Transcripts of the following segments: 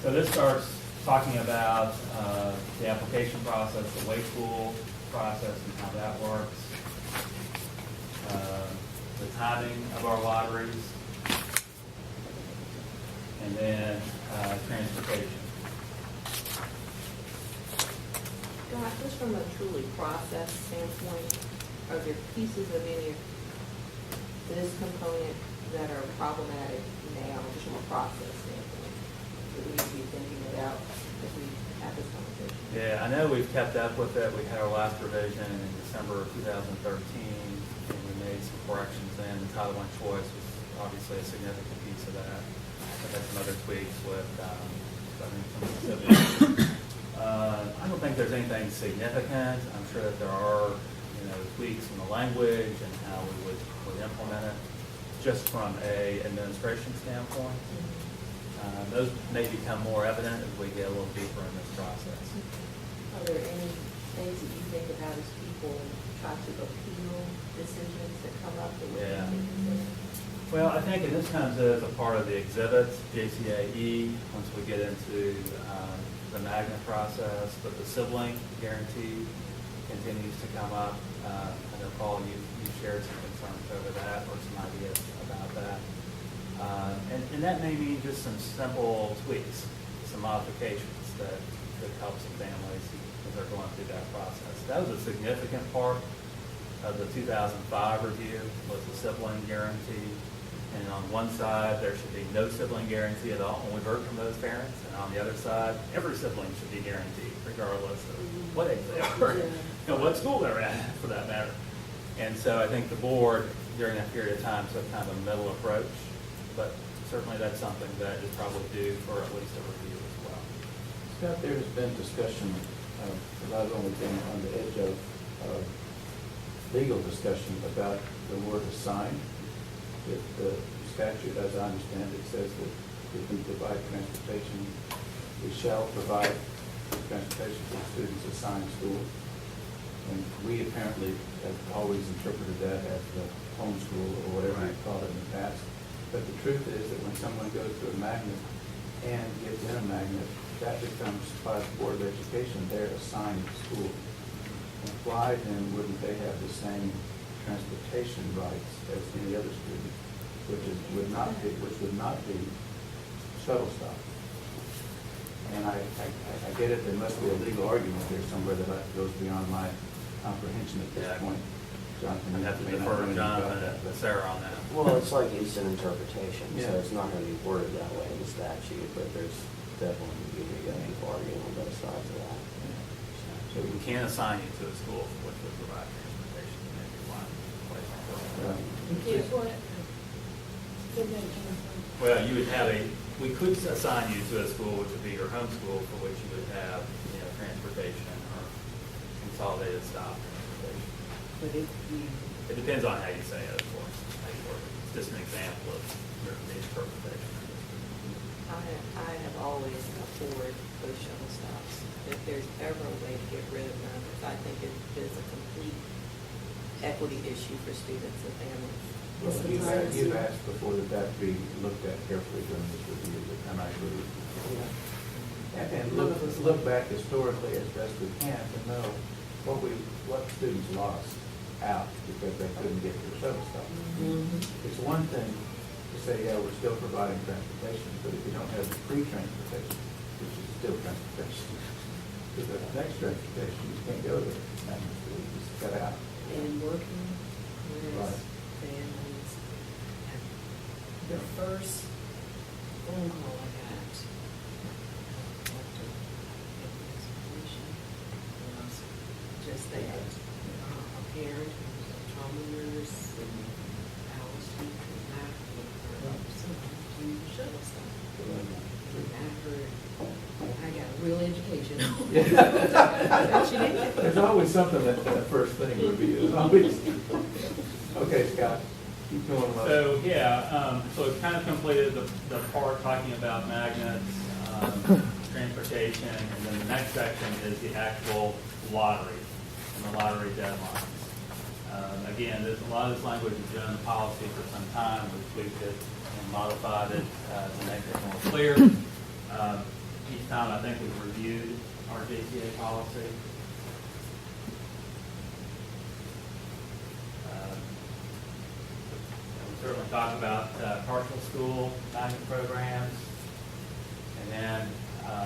So this starts talking about the application process, the wage pool process and how that works, the timing of our lotteries, and then transportation. Josh, just from a truly process standpoint, are there pieces of any of this component that are problematic now, just from a process standpoint, that we need to be thinking about as we have this conversation? Yeah, I know we've kept up with it. We had our last revision in December of 2013, and we made some corrections then. The Title I choice was obviously a significant piece of that. I've had some other tweaks with, I think, some specific. I don't think there's anything significant. I'm sure that there are, tweaks in the language and how we would implement it, just from a administration standpoint. Those may become more evident as we get a little deeper in this process. Are there any things that you think about as people try to appeal decisions that come up that we Yeah. can consider? Well, I think, and this comes as a part of the exhibits, JCAE, once we get into the magnet process, but the sibling guarantee continues to come up. I know, Paul, you shared some concerns over that or some ideas about that. And that may mean just some simple tweaks, some modifications that could help some families as they're going through that process. That was a significant part of the 2005 review, was the sibling guarantee. And on one side, there should be no sibling guarantee at all, and we've heard from those parents. And on the other side, every sibling should be guaranteed, regardless of what age they are, what school they're at, for that matter. And so I think the board, during that period of time, took kind of a middle approach. But certainly that's something that is probably due for at least a review as well. Scott, there has been discussion, because I've only been on the edge of legal discussion about the word assign. If the statute, as I understand it, says that if we provide transportation, we shall provide transportation for students assigned school. And we apparently have always interpreted that as the homeschool or whatever you call it in the past. But the truth is that when someone goes to a magnet and gets in a magnet, that becomes, by the Board of Education, their assigned school. And why then wouldn't they have the same transportation rights as any other student, which would not be shuttle stop? And I get it, there must be a legal argument here somewhere that goes beyond my comprehension at this point. Jonathan, I'd have to may not defer know to anything about Jonathan that, and but- Sarah on that. Well, it's like it's an interpretation, so Yeah. it's not going to be worded that way in the statute, but there's definitely going to be people arguing on both sides of that. So we can assign you to a school for which we provide transportation, maybe one place. Yes, what? Well, you would have we could assign you to a school which would be your home school, for which you would have, transportation or consolidated stop transportation. But if you, It depends on how you say it, of course, how you word it. It's just an example of your interpretation. I have always abhorred those shuttle stops. If there's ever a way to get rid of them, I think it is a complete equity issue for students and families. Well, you've asked before that be looked at carefully during this review, and I agree with you. And look back historically as best we can to know what students lost out because they couldn't get to the shuttle stop. It's one thing to say, yeah, we're still providing transportation, but if you don't have the free transportation, which is still transportation, if the next transportation, you can't go there. You just cut out. And working with Right. families. The first phone call I got after was just that a parent who was a trauma nurse and our student came back with her son to the shuttle stop. And I heard, I got a real education. But she did. There's always something that first thing would be. There's always. Okay, Scott, keep going. So, so it's kind of completed the part talking about magnets, transportation, and then the next section is the actual lottery and the lottery deadlines. Again, a lot of this language has been in the policy for some time. We've tweaked it and modified it to make it more clear. each time I think we've reviewed our JCA policy. We certainly talk about partial school magnet programs and then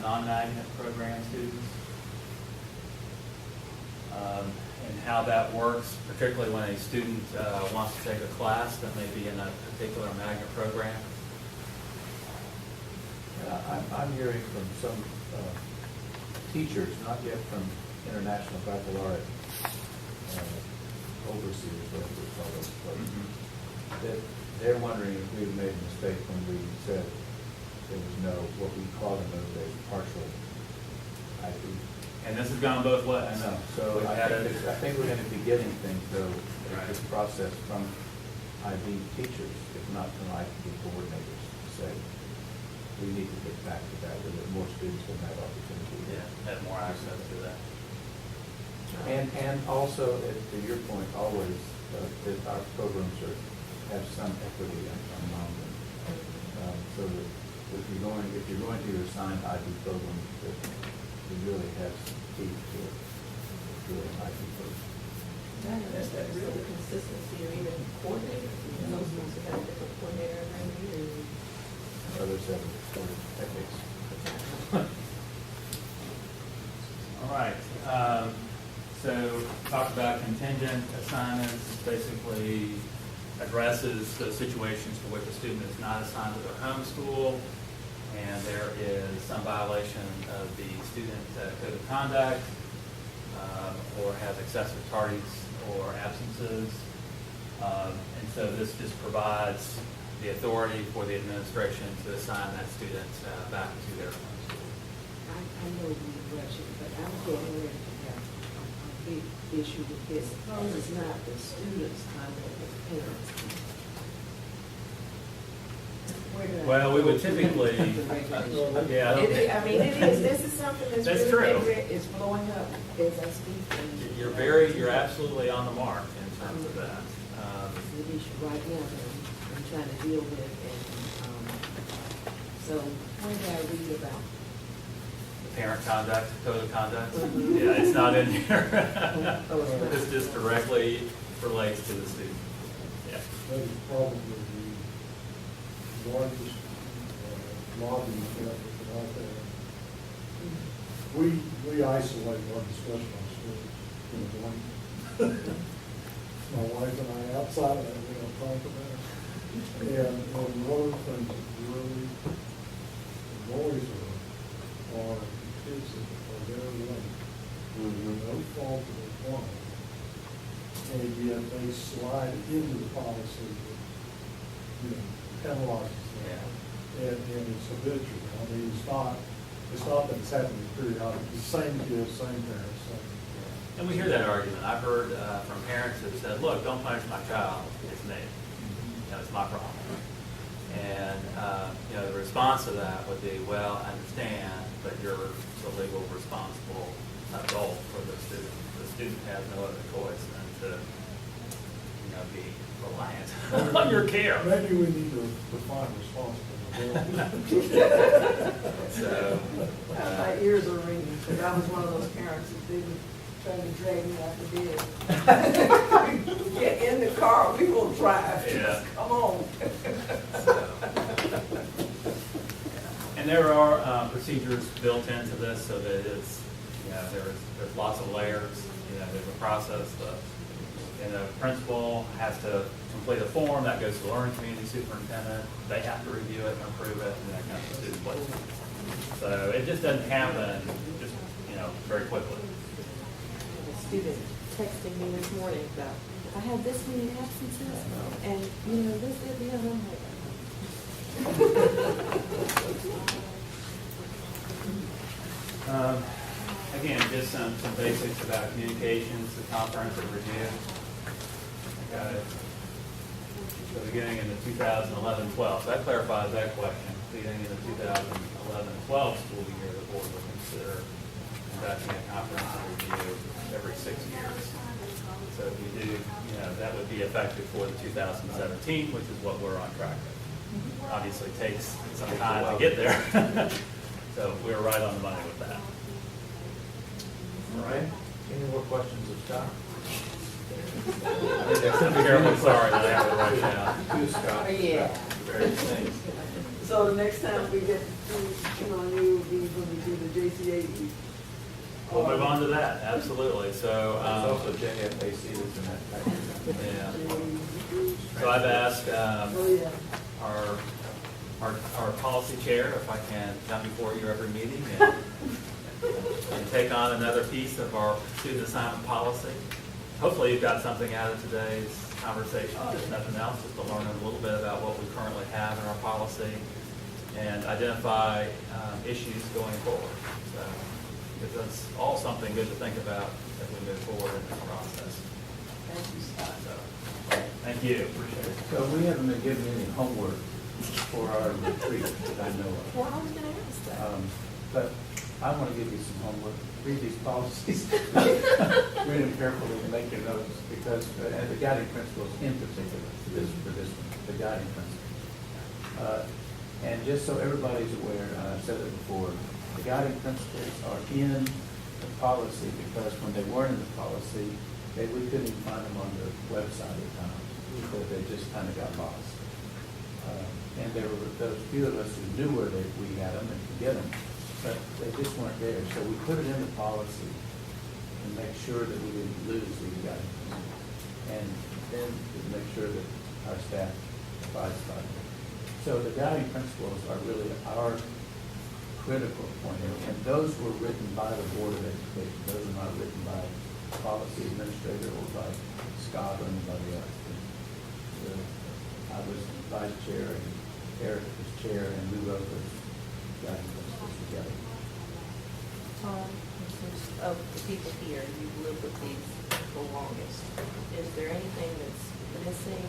non-magnet program students. And how that works, particularly when a student wants to take a class that may be in a particular magnet program. I'm hearing from some teachers, not yet from International Baccalaureate overseers, whatever we call those folks, that they're wondering if we've made a mistake when we said there was no, what we call them as a partial IP. And this has gone both ways. I know, so I think we're going to be getting things though, Right. this process from IB teachers, if not from IB coordinators, to say, we need to get back to that, so that more students will have opportunity. Yeah, have more access to that. And also, to your point, always, that our programs have some equity among them. So that if you're going to your assigned IB program, that you really have some teeth to an IB program. That's that real consistency, or even coordinators, you know, those ones who have a different coordinator every year. Others have sort of ethics. All right. So talk about contingent assignments. Basically addresses those situations for which a student is not assigned to their home school, and there is some violation of the student code of conduct, or has excessive tardies or absences. And so this just provides the authority for the administration to assign that student back to their home school. I know we rush it, but I'm getting ready to have a big issue with this. Suppose it's not the students' conduct, it's parents. Where do I- Well, we would typically, The regulation. yeah, I don't It is, I mean, it is, this is something that's That's really, true. it's blowing up as I speak. and- you're absolutely on the mark in terms of that. It's an issue right now that I'm trying to deal with, and, so what did I read about? Parent conduct, code of conduct. Mhm. Yeah, it's not in here. Oh, it's not. This just directly relates to the student. Yeah. That is probably the largest lobbying effort out there. We isolate our discussion on schools in the blanket. My wife and I, outside of that, we don't talk about it. And one of the things that really annoys her are kids that are very late, no fault of their own. And yet they slide into the policy that, penalizes them. And it's habitual. I mean, it's not that it's happening periodically. Same kids, same parents, same. And we hear that argument. I've heard from parents that said, look, don't punish my child, it's me. It's my problem. And, the response to that would be, well, I understand, but you're the legal responsible adult for the student. The student has no other choice than to, be reliant on your care. Maybe we need to define responsible. So, My ears are ringing, because I was one of those parents that didn't try to drag me out the bed. Get in the car, we will drive. Yeah. Come on. and there are procedures built into this so that it's, there's lots of layers. There's a process. The principal has to complete a form that goes to the learning community superintendent. They have to review it and approve it, and that kind of student placement. So it just doesn't happen just very quickly. A student texting me this morning about, I had this many absences, and, this, that, the other. I'm like, Again, just some basics about communications, the comprehensive review. Got it. So beginning in the 2011-12, so that clarifies that question. Beginning in the 2011-12 school year, the board will consider conducting a comprehensive review every 6 years. So if we do, that would be effective for the 2017, which is what we're on track with. Obviously, it takes some time to get there. So we were right on the money with that. All right, any more questions of Scott? I'm terribly sorry that I have to write down. To Scott. Oh, yeah. Various things. So the next time we get to, you will be when we do the JCAE. We'll move on to that, absolutely. So, There's also JFAC that's in that package. yeah. So I've asked Oh, yeah. our policy chair if I can come before you every meeting and take on another piece of our student assignment policy. Hopefully you've got something out of today's conversation, if nothing else, just to learn a little bit about what we currently have in our policy and identify issues going forward. So, because that's all something good to think about as we move forward in this process. Thank you, Scott. So, thank you, appreciate it. So we haven't been given any homework for our retreat that I know of. Well, I was gonna ask that. But I want to give you some homework. Read these policies. Read them carefully and make your notes because, and the guiding principles in particular, for this one, the guiding principles. And just so everybody's aware, and I've said it before, the guiding principles are in the policy because when they weren't in the policy, we couldn't even find them on the website at times because they just kind of got lost. And there were those few of us who knew where we had them and could get them, but they just weren't there. So we put it in the policy to make sure that we didn't lose these guiding principles. And then to make sure that our staff abides by them. So the guiding principles are really our critical point here. And those were written by the Board of Education. Those are not written by the policy administrator or by Scott or anybody else. I was vice chair and Eric was chair and we wrote those guiding principles together. Tom, of the people here, you've lived with these the longest. Is there anything that's missing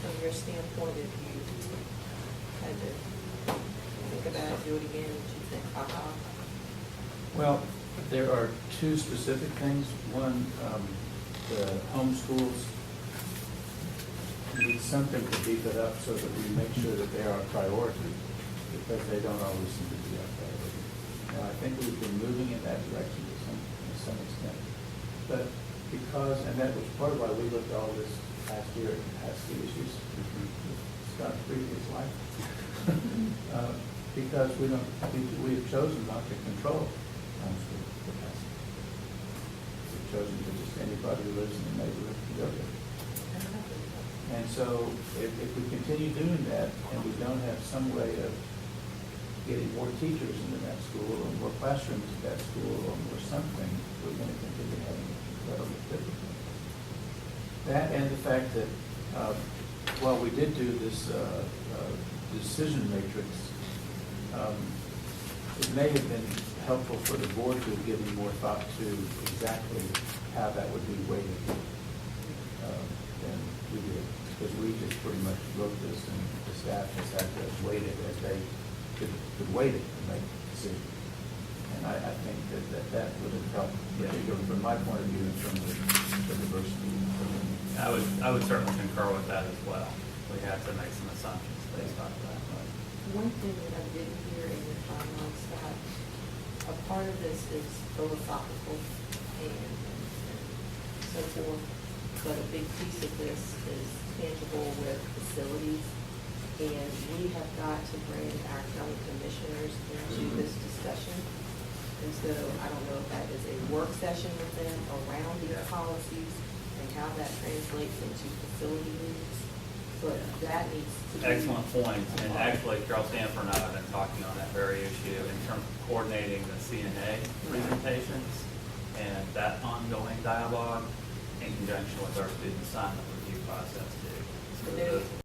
from your standpoint if you had to think about it, do it again, would you think, aha? Well, there are two specific things. One, the homeschools need something to beef it up so that we make sure that they are a priority because they don't always seem to be our priority. Now, I think we've been moving in that direction to some extent. But because, and that was part of why we looked at all this last year at capacity issues with Scott's previous life. Because we have chosen not to control homeschool capacity. We've chosen to just anybody who lives in the neighborhood can go there. And so if we continue doing that and we don't have some way of getting more teachers into that school or more classrooms at that school or more something, we're going to continue having incredible difficulty. That and the fact that while we did do this decision matrix, it may have been helpful for the board to have given more thought to exactly how that would be weighted than we did. Because we just pretty much wrote this and the staff just had to weight it as they could weight it and make decisions. And I think that would have helped, particularly from my point of view, in terms of the diversity. I would certainly concur with that as well. We have to make some assumptions based on that. One thing that I didn't hear in your timeline, Scott, a part of this is philosophical and so forth, but a big piece of this is tangible with facilities. And we have got to bring our county commissioners into this discussion. And so I don't know if that is a work session with them around these policies and how that translates into facility needs. But that needs to be. Excellent point. And actually, Carol Stanford and I have been talking on that very issue in terms of coordinating the CNA presentations and that ongoing dialogue in conjunction with our student assignment review process too. So And then